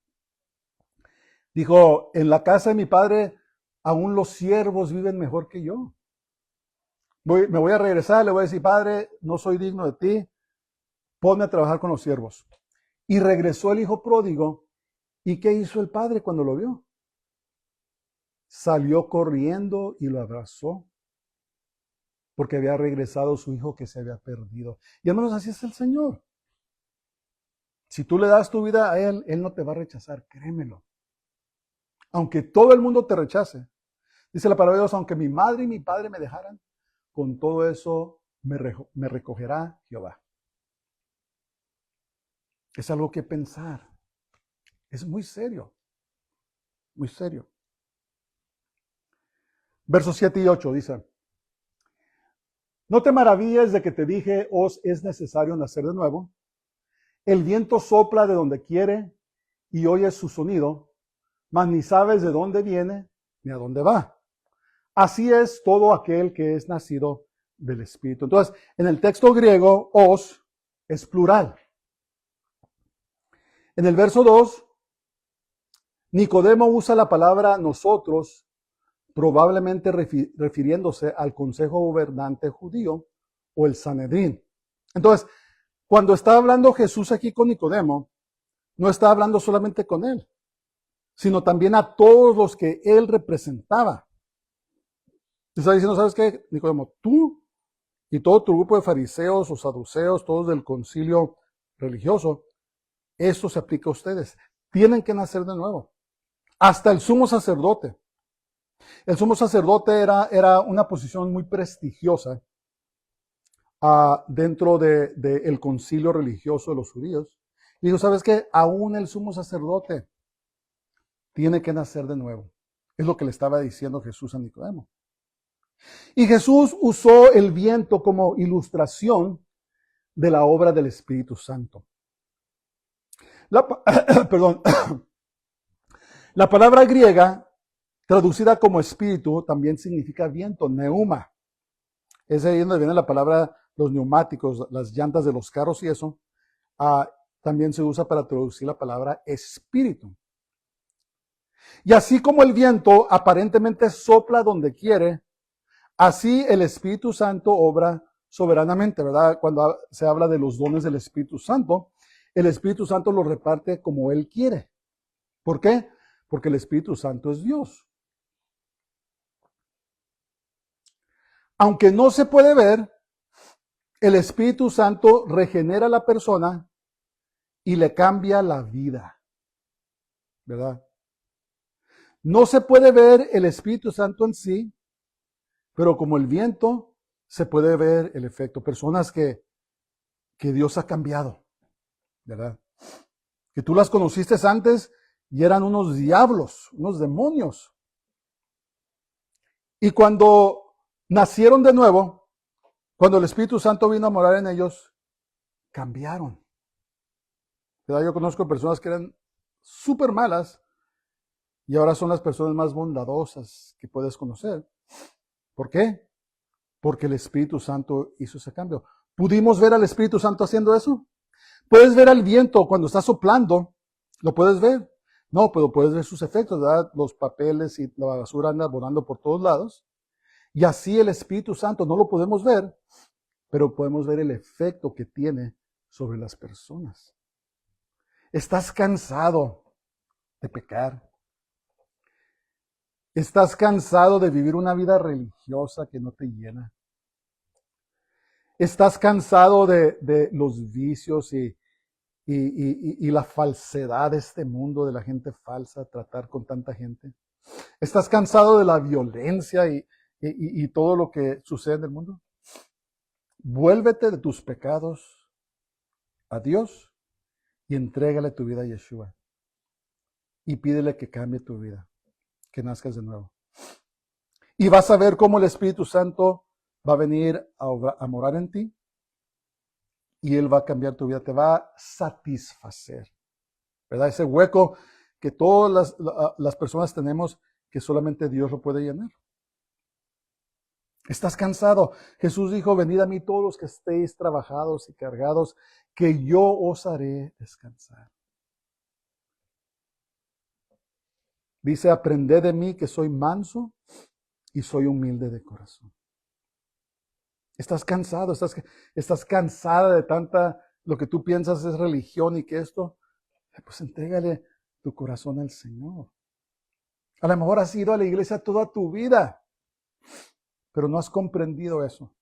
Dijo, en la casa de mi padre aún los siervos viven mejor que yo. Me voy a regresar, le voy a decir, padre, no soy digno de ti, ponme a trabajar con los siervos. Y regresó el hijo pródigo. ¿Y qué hizo el padre cuando lo vio? Salió corriendo y lo abrazó, porque había regresado su hijo que se había perdido. Y hermanos, así es el Señor. Si tú le das tu vida a Él, Él no te va a rechazar, créemelo. Aunque todo el mundo te rechace. Dice la palabra de Dios, aunque mi madre y mi padre me dejaran, con todo eso me recogerá Jehová. Es algo que pensar. Es muy serio. Muy serio. Versos 7 y 8 dice, no te maravilles de que te dije, os es necesario nacer de nuevo. El viento sopla de donde quiere y oyes su sonido, mas ni sabes de dónde viene ni a dónde va. Así es todo aquel que es nacido del Espíritu. Entonces, en el texto griego, os es plural. En el verso 2, Nicodemo usa la palabra nosotros, probablemente refiriéndose al consejo gobernante judío o el Sanedrín. Entonces, cuando está hablando Jesús aquí con Nicodemo, no está hablando solamente con él, sino también a todos los que él representaba. Está diciendo, ¿sabes qué, Nicodemo? Tú y todo tu grupo de fariseos o saduceos, todos del concilio religioso, eso se aplica a ustedes. Tienen que nacer de nuevo. Hasta el sumo sacerdote. El sumo sacerdote era una posición muy prestigiosa dentro del concilio religioso de los judíos. Y dijo, ¿sabes qué? Aún el sumo sacerdote tiene que nacer de nuevo. Es lo que le estaba diciendo Jesús a Nicodemo. Y Jesús usó el viento como ilustración de la obra del Espíritu Santo. Perdón. La palabra griega, traducida como espíritu, también significa viento, neuma. Es ahí donde viene la palabra, los neumáticos, las llantas de los carros y eso. También se usa para traducir la palabra espíritu. Y así como el viento aparentemente sopla donde quiere, así el Espíritu Santo obra soberanamente, ¿verdad? Cuando se habla de los dones del Espíritu Santo, el Espíritu Santo los reparte como Él quiere. ¿Por qué? Porque el Espíritu Santo es Dios. Aunque no se puede ver, el Espíritu Santo regenera a la persona y le cambia la vida, ¿verdad? No se puede ver el Espíritu Santo en sí, pero como el viento, se puede ver el efecto. Personas que Dios ha cambiado, ¿verdad? Que tú las conociste antes y eran unos diablos, unos demonios. Y cuando nacieron de nuevo, cuando el Espíritu Santo vino a morar en ellos, cambiaron. ¿Verdad? Yo conozco personas que eran súper malas y ahora son las personas más bondadosas que puedes conocer. ¿Por qué? Porque el Espíritu Santo hizo ese cambio. ¿Pudimos ver al Espíritu Santo haciendo eso? ¿Puedes ver al viento cuando está soplando? ¿Lo puedes ver? No, pero puedes ver sus efectos, ¿verdad? Los papeles y la basura anda volando por todos lados. Y así el Espíritu Santo no lo podemos ver, pero podemos ver el efecto que tiene sobre las personas. ¿Estás cansado de pecar? ¿Estás cansado de vivir una vida religiosa que no te llena? ¿Estás cansado de los vicios y la falsedad de este mundo, de la gente falsa, tratar con tanta gente? ¿Estás cansado de la violencia y todo lo que sucede en el mundo? Vuélvete de tus pecados a Dios y entrégale tu vida a Yeshua. Y pídele que cambie tu vida, que nazcas de nuevo. Y vas a ver cómo el Espíritu Santo va a venir a morar en ti y Él va a cambiar tu vida, te va a satisfacer, ¿verdad? Ese hueco que todas las personas tenemos, que solamente Dios lo puede llenar. ¿Estás cansado? Jesús dijo, venid a mí todos los que estéis trabajados y cargados, que yo os haré descansar. Dice, aprended de mí que soy manso y soy humilde de corazón. ¿Estás cansado? ¿Estás cansada de tanta, lo que tú piensas es religión y que esto? Pues entrégale tu corazón al Señor. A lo mejor has ido a la iglesia toda tu vida, pero no has comprendido eso.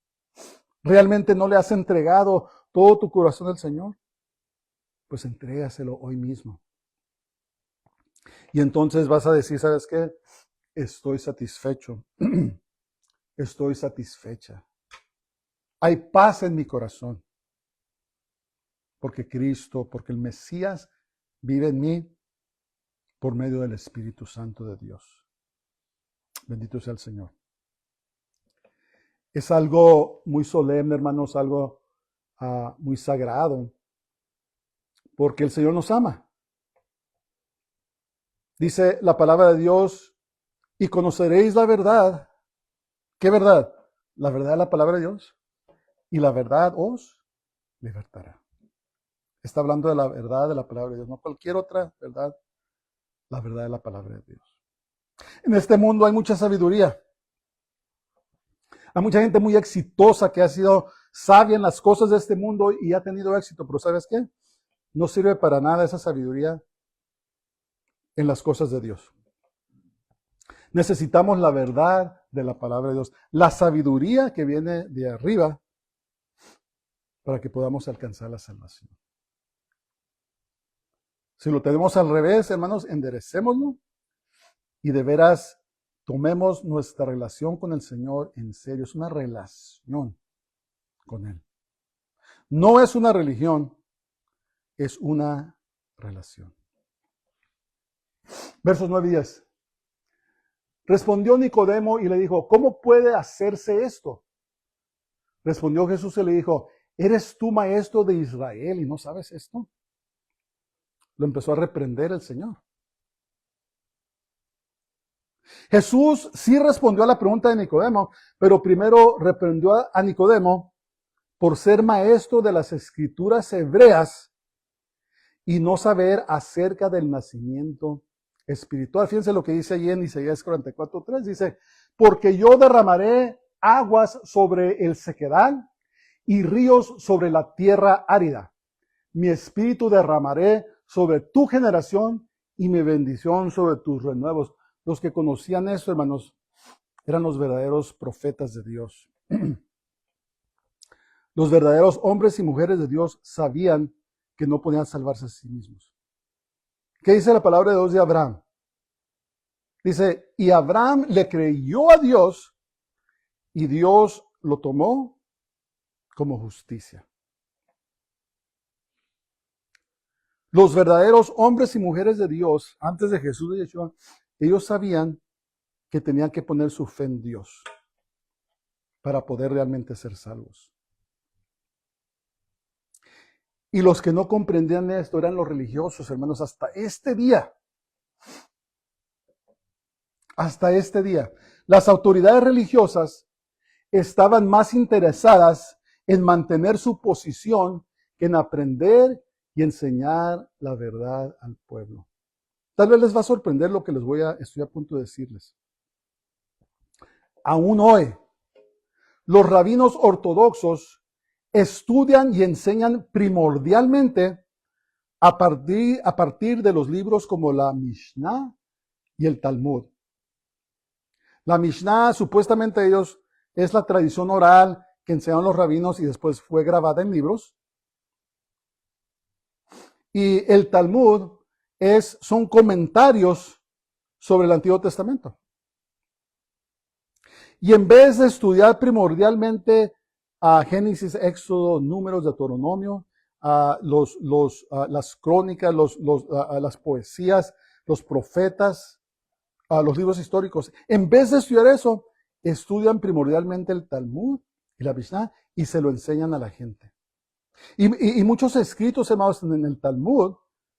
¿Realmente no le has entregado todo tu corazón al Señor? Pues entrégaselo hoy mismo. Y entonces vas a decir, ¿sabes qué? Estoy satisfecho. Estoy satisfecha. Hay paz en mi corazón. Porque Cristo, porque el Mesías vive en mí por medio del Espíritu Santo de Dios. Bendito sea el Señor. Es algo muy solemne, hermanos, algo muy sagrado, porque el Señor nos ama. Dice la palabra de Dios, y conoceréis la verdad, ¿Qué verdad? La verdad de la palabra de Dios. Y la verdad os libertará. Está hablando de la verdad de la palabra de Dios, no cualquier otra verdad, la verdad de la palabra de Dios. En este mundo hay mucha sabiduría. Hay mucha gente muy exitosa que ha sido sabia en las cosas de este mundo y ha tenido éxito, pero ¿sabes qué? No sirve para nada esa sabiduría en las cosas de Dios. Necesitamos la verdad de la palabra de Dios, la sabiduría que viene de arriba para que podamos alcanzar la salvación. Si lo tenemos al revés, hermanos, enderecémoslo y de veras tomemos nuestra relación con el Señor en serio. Es una relación con Él. No es una religión, es una relación. Versos 9 y 10. Respondió Nicodemo y le dijo, ¿cómo puede hacerse esto? Respondió Jesús y le dijo, ¿eres tú maestro de Israel y no sabes esto? Lo empezó a reprender el Señor. Jesús sí respondió a la pregunta de Nicodemo, pero primero reprendió a Nicodemo por ser maestro de las escrituras hebreas y no saber acerca del nacimiento espiritual. Fíjense lo que dice allí en Isaías 44:3. Dice, porque yo derramaré aguas sobre el sequedal y ríos sobre la tierra árida. Mi espíritu derramaré sobre tu generación y mi bendición sobre tus renuevos. Los que conocían eso, hermanos, eran los verdaderos profetas de Dios. Los verdaderos hombres y mujeres de Dios sabían que no podían salvarse a sí mismos. ¿Qué dice la palabra de Dios de Abraham? Dice, y Abraham le creyó a Dios y Dios lo tomó como justicia. Los verdaderos hombres y mujeres de Dios, antes de Jesús y Yeshua, ellos sabían que tenían que poner su fe en Dios para poder realmente ser salvos. Y los que no comprendían esto eran los religiosos, hermanos, hasta este día. Hasta este día. Las autoridades religiosas estaban más interesadas en mantener su posición que en aprender y enseñar la verdad al pueblo. Tal vez les va a sorprender lo que estoy a punto de decirles. Aún hoy, los rabinos ortodoxos estudian y enseñan primordialmente a partir de los libros como la Mishnah y el Talmud. La Mishnah, supuestamente ellos, es la tradición oral que enseñaron los rabinos y después fue grabada en libros. Y el Talmud son comentarios sobre el Antiguo Testamento. Y en vez de estudiar primordialmente a Génesis, Éxodo, Números, Deuteronomio, las crónicas, las poesías, los profetas, los libros históricos, en vez de estudiar eso, estudian primordialmente el Talmud y la Mishnah y se lo enseñan a la gente. Y muchos escritos, hermanos, en el Talmud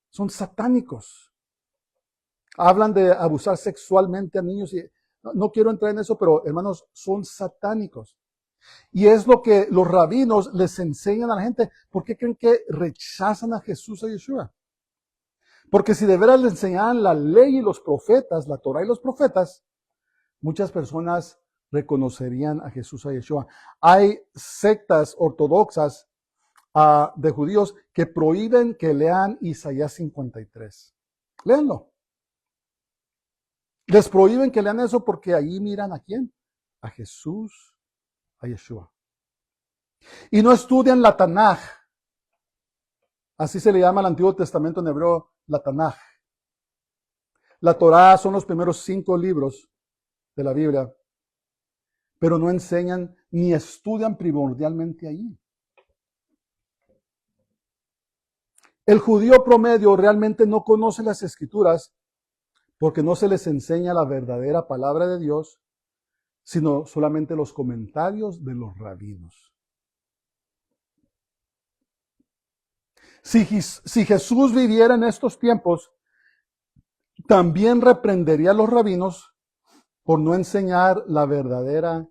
son satánicos. Hablan de abusar sexualmente a niños y no quiero entrar en eso, pero hermanos, son satánicos. Y es lo que los rabinos les enseñan a la gente. ¿Por qué creen que rechazan a Jesús, a Yeshua? Porque si de veras les enseñaran la ley y los profetas, la Torah y los profetas, muchas personas reconocerían a Jesús, a Yeshua. Hay sectas ortodoxas de judíos que prohíben que lean Isaías 53. Léanlo. Les prohíben que lean eso porque ahí miran a quién, a Jesús, a Yeshua. Y no estudian la Tanaj. Así se le llama al Antiguo Testamento en hebreo, la Tanaj. La Torá son los primeros 5 libros de la Biblia, pero no enseñan ni estudian primordialmente allí. El judío promedio realmente no conoce las Escrituras porque no se les enseña la verdadera palabra de Dios, sino solamente los comentarios de los rabinos. Si Jesús viviera en estos tiempos, también reprendería a los rabinos por no enseñar la verdadera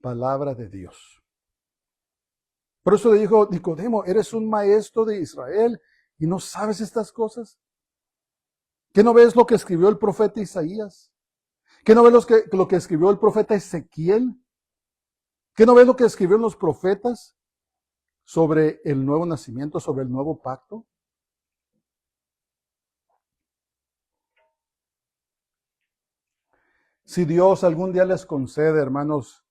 palabra de Dios. Por eso le dijo Nicodemo, ¿eres un maestro de Israel y no sabes estas cosas? ¿Qué no ves lo que escribió el profeta Isaías? ¿Qué no ves lo que escribió el profeta Ezequiel? ¿Qué no ves lo que escribieron los profetas sobre el nuevo nacimiento, sobre el nuevo pacto? Si Dios algún día les concede, hermanos,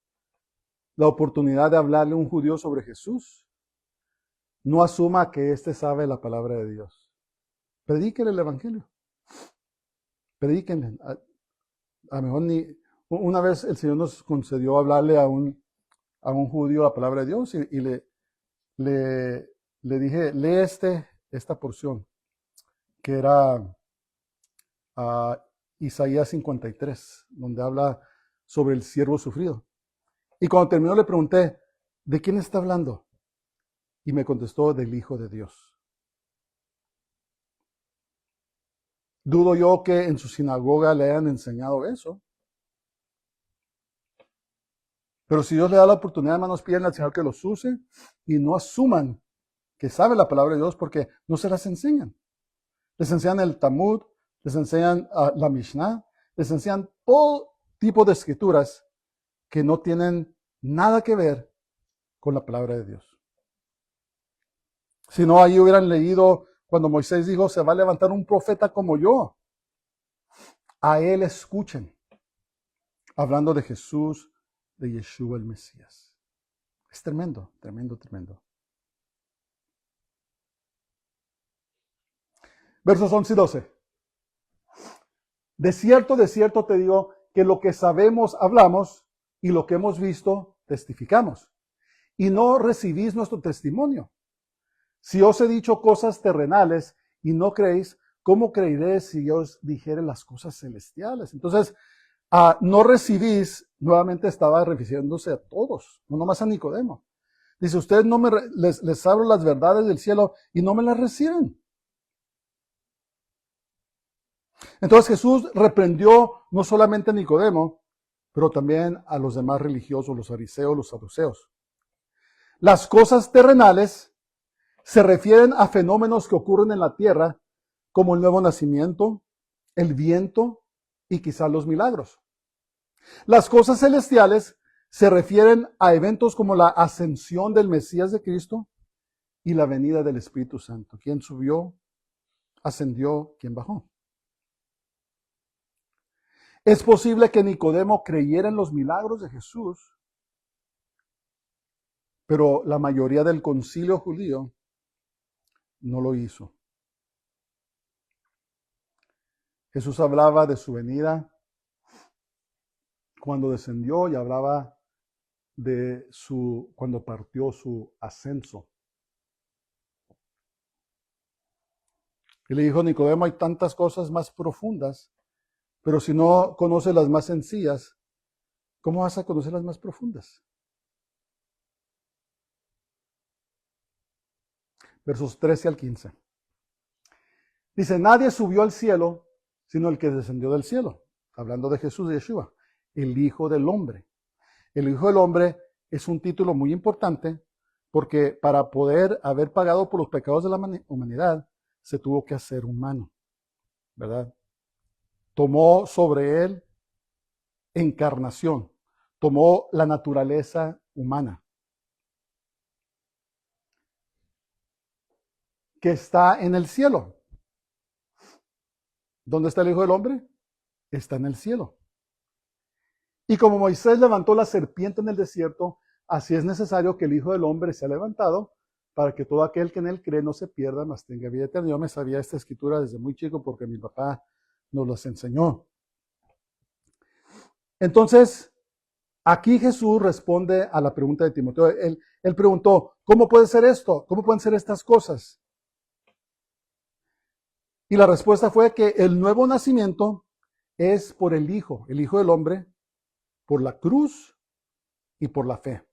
la oportunidad de hablarle a un judío sobre Jesús, no asuma que éste sabe la palabra de Dios. Predíquenle el evangelio. Predíquenle. A lo mejor una vez el Señor nos concedió hablarle a un judío la palabra de Dios y le dije, lee esta porción, que era Isaías 53, donde habla sobre el siervo sufrido. Y cuando terminó le pregunté, ¿de quién está hablando? Y me contestó, del Hijo de Dios. Dudo yo que en su sinagoga le hayan enseñado eso. Pero si Dios le da la oportunidad, hermanos, piden al Señor que los use y no asuman que sabe la palabra de Dios porque no se las enseñan. Les enseñan el Talmud, les enseñan la Mishnah, les enseñan todo tipo de escrituras que no tienen nada que ver con la palabra de Dios. Si no, ahí hubieran leído cuando Moisés dijo, se va a levantar un profeta como yo. A él escuchen. Hablando de Jesús, de Yeshua el Mesías. Es tremendo, tremendo, tremendo. Versos 11 y 12. De cierto te digo que lo que sabemos hablamos y lo que hemos visto testificamos. Y no recibís nuestro testimonio. Si os he dicho cosas terrenales y no creéis, ¿cómo creeréis si yo os dijere las cosas celestiales? Entonces, no recibís, nuevamente estaba refiriéndose a todos, no nomás a Nicodemo. Dice, ustedes no les hablo las verdades del cielo y no me las reciben. Entonces Jesús reprendió no solamente a Nicodemo, pero también a los demás religiosos, los fariseos, los saduceos. Las cosas terrenales se refieren a fenómenos que ocurren en la tierra, como el nuevo nacimiento, el viento y quizás los milagros. Las cosas celestiales se refieren a eventos como la ascensión del Mesías de Cristo y la venida del Espíritu Santo. ¿Quién subió? ¿Ascendió? ¿Quién bajó? Es posible que Nicodemo creyera en los milagros de Jesús, pero la mayoría del concilio judío no lo hizo. Jesús hablaba de su venida cuando descendió y hablaba de cuando partió su ascenso. Y le dijo Nicodemo, hay tantas cosas más profundas, pero si no conoces las más sencillas, ¿cómo vas a conocer las más profundas? Versos 13 al 15. Dice, nadie subió al cielo, sino el que descendió del cielo. Hablando de Jesús de Yeshua, el Hijo del Hombre. El Hijo del Hombre es un título muy importante porque para poder haber pagado por los pecados de la humanidad, se tuvo que hacer humano, ¿verdad? Tomó sobre él encarnación, tomó la naturaleza humana, que está en el cielo. ¿Dónde está el Hijo del Hombre? Está en el cielo. Y como Moisés levantó la serpiente en el desierto, así es necesario que el Hijo del Hombre sea levantado para que todo aquel que en él cree no se pierda, mas tenga vida eterna. Yo me sabía esta escritura desde muy chico porque mi papá nos las enseñó. Entonces, aquí Jesús responde a la pregunta de Timoteo. Él preguntó, ¿cómo puede ser esto? ¿Cómo pueden ser estas cosas? Y la respuesta fue que el nuevo nacimiento es por el Hijo del Hombre, por la cruz y por la fe.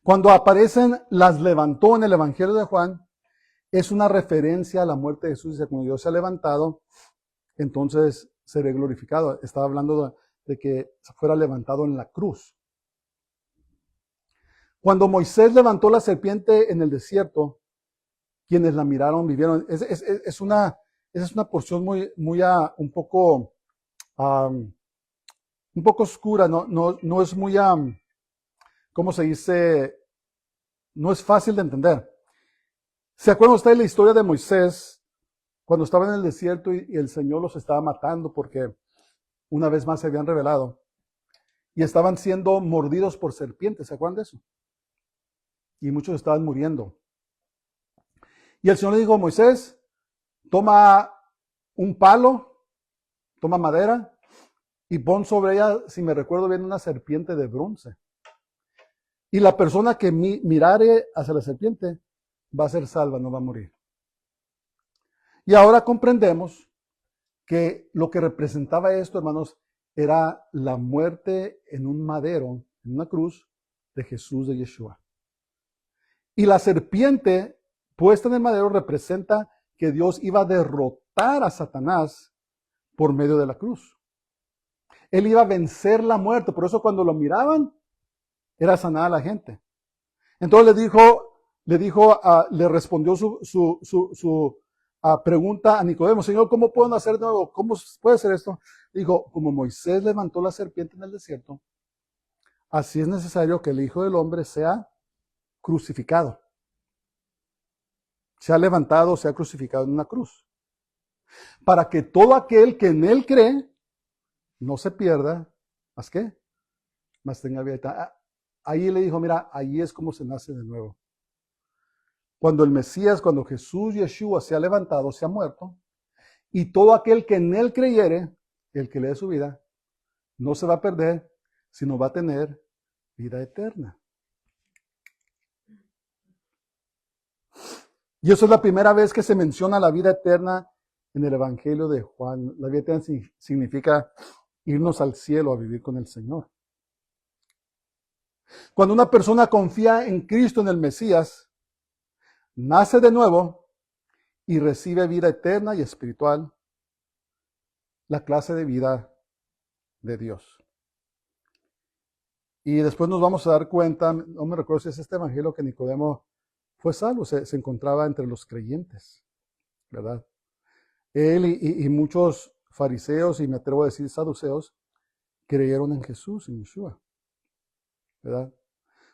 Cuando aparecen las levantó en el Evangelio de Juan, es una referencia a la muerte de Jesús. Dice, cuando Dios se ha levantado, entonces seré glorificado. Estaba hablando de que fuera levantado en la cruz. Cuando Moisés levantó la serpiente en el desierto, quienes la miraron vivieron. Es una porción un poco oscura, no es muy, ¿cómo se dice? No es fácil de entender. ¿Se acuerdan ustedes de la historia de Moisés cuando estaba en el desierto y el Señor los estaba matando porque una vez más se habían rebelado y estaban siendo mordidos por serpientes? ¿Se acuerdan de eso? Y muchos estaban muriendo. Y el Señor le dijo a Moisés, toma un palo, toma madera y pon sobre ella, si me recuerdo bien, una serpiente de bronce. Y la persona que mirare hacia la serpiente va a ser salva, no va a morir. Y ahora comprendemos que lo que representaba esto, hermanos, era la muerte en un madero, en una cruz, de Jesús de Yeshua. Y la serpiente puesta en el madero representa que Dios iba a derrotar a Satanás por medio de la cruz. Él iba a vencer la muerte. Por eso cuando lo miraban, era sanada a la gente. Entonces le respondió su pregunta a Nicodemo: Señor, ¿cómo puedo hacer de nuevo? ¿Cómo puede ser esto? Dijo, como Moisés levantó la serpiente en el desierto, así es necesario que el Hijo del Hombre sea crucificado. Sea levantado, sea crucificado en una cruz. Para que todo aquel que en él cree no se pierda, ¿más qué? Más tenga vida. Ahí le dijo, mira, ahí es como se nace de nuevo. Cuando el Mesías, cuando Jesús Yeshua se ha levantado, se ha muerto, y todo aquel que en él creyere, el que le dé su vida, no se va a perder, sino va a tener vida eterna. Y eso es la primera vez que se menciona la vida eterna en el Evangelio de Juan. La vida eterna significa irnos al cielo a vivir con el Señor. Cuando una persona confía en Cristo, en el Mesías, nace de nuevo y recibe vida eterna y espiritual, la clase de vida de Dios. Y después nos vamos a dar cuenta, no me recuerdo si es este evangelio, que Nicodemo fue salvo, se encontraba entre los creyentes, ¿verdad? Él y muchos fariseos, y me atrevo a decir saduceos, creyeron en Jesús, en Yeshua, ¿verdad?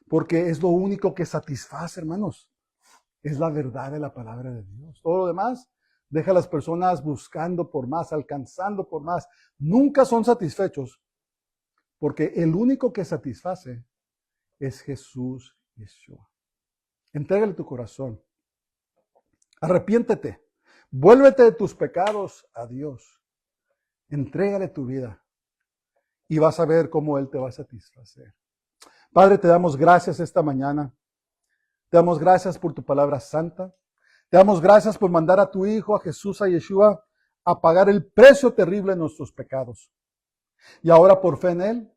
Porque es lo único que satisface, hermanos. Es la verdad de la palabra de Dios. Todo lo demás deja a las personas buscando por más, alcanzando por más. Nunca son satisfechos, porque el único que satisface es Jesús Yeshua. Entrégale tu corazón. Arrepiéntete. Vuélvete de tus pecados a Dios. Entrégale tu vida y vas a ver cómo Él te va a satisfacer. Padre, te damos gracias esta mañana. Te damos gracias por tu palabra santa. Te damos gracias por mandar a tu Hijo, a Jesús, a Yeshua, a pagar el precio terrible de nuestros pecados. Y ahora por fe en Él,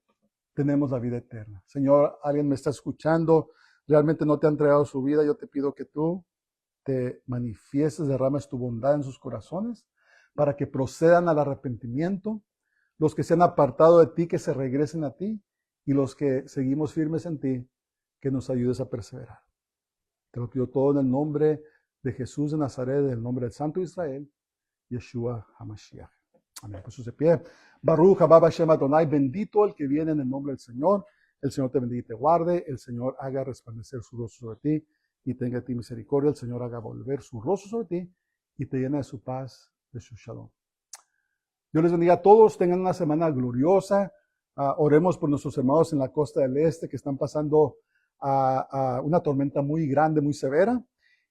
tenemos la vida eterna. Señor, alguien me está escuchando, realmente no te ha entregado su vida. Yo te pido que tú te manifiestes, derrames tu bondad en sus corazones para que procedan al arrepentimiento. Los que se han apartado de ti, que se regresen a ti, y los que seguimos firmes en ti, que nos ayudes a perseverar. Te lo pido todo en el nombre de Jesús de Nazaret, en el nombre del Santo Israel, Yeshua HaMashiach. Amén. Pues de pie. Baruch haba Hashem Adonai, bendito el que viene en el nombre del Señor. El Señor te bendiga y te guarde. El Señor haga resplandecer su rostro sobre ti y tenga de ti misericordia. El Señor haga volver su rostro sobre ti y te llene de su paz, de su shalom. Dios les bendiga a todos. Tengan una semana gloriosa. Oremos por nuestros hermanos en la costa del este que están pasando a una tormenta muy grande, muy severa,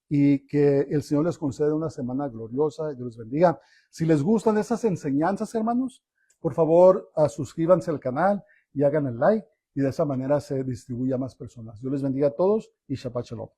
y que el Señor les conceda una semana gloriosa. Dios les bendiga. Si les gustan esas enseñanzas, hermanos, por favor, suscríbanse al canal y hagan el like, y de esa manera se distribuye a más personas. Dios les bendiga a todos y Shabbat Shalom.